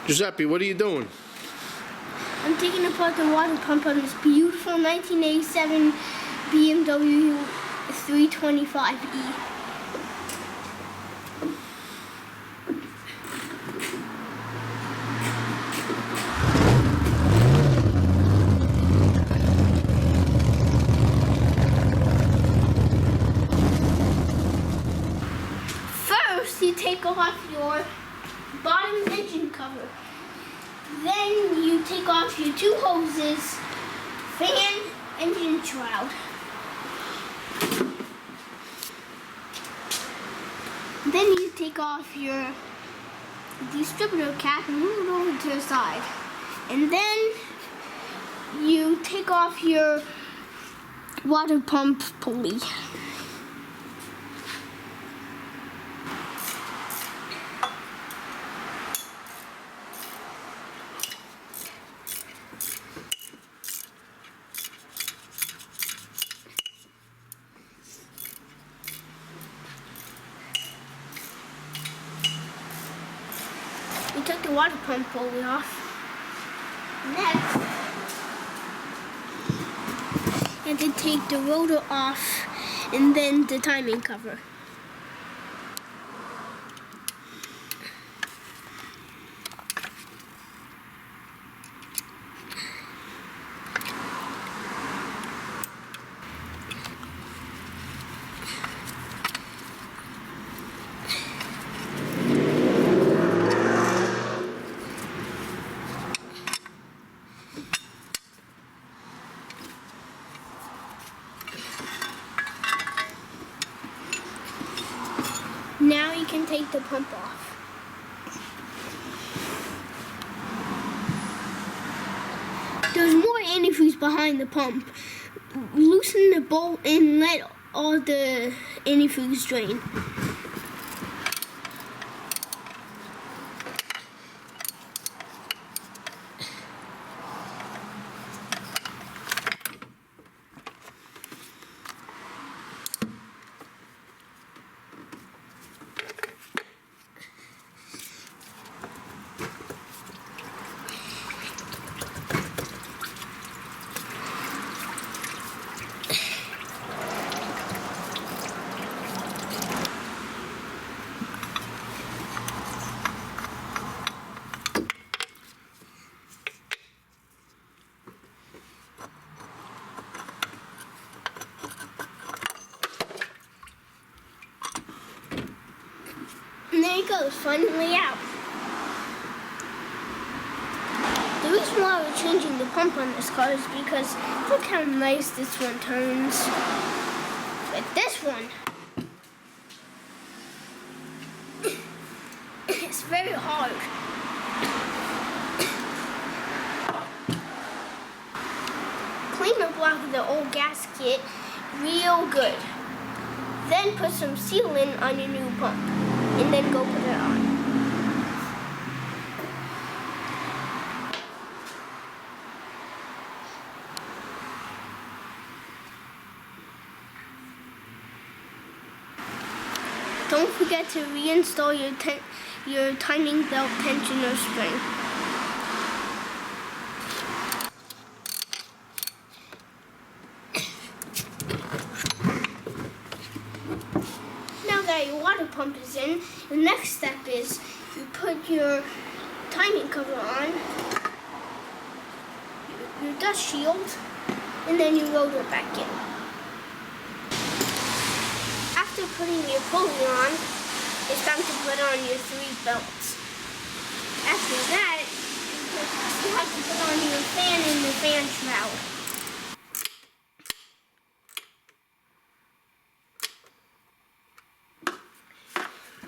Giuseppe, what are you doing? I'm taking apart the water pump on this beautiful 1987 BMW 325e. First, you take off your bottom engine cover. Then you take off your two hoses, fan, engine shroud. Then you take off your distributor cap and move it over to the side. And then you take off your water pump pulley. We took the water pump pulley off. Next, you have to take the rotor off and then the timing cover. Now you can take the pump off. There's more antifreeze behind the pump. Loosen the bolt and let all the antifreeze drain. And there it goes, finally out. The reason why we're changing the pump on this car is because look how nice this one turns. But this one, it's very hard. Clean the block of the old gasket real good. Then put some sealant on your new pump. And then go put it on. Don't forget to reinstall your timing belt tensioner spring. Your water pump is in. The next step is you put your timing cover on, your dust shield, and then you rotor back in. After putting your pulley on, it's time to put on your three belts. After that, you have to put on your fan and the fan shroud.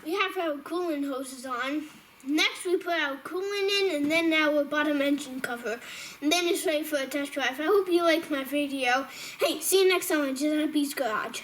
We have our coolant hoses on. Next we put our coolant in and then our bottom engine cover. And then it's ready for a test drive. I hope you liked my video. Hey, see you next time on Giuseppe's Garage.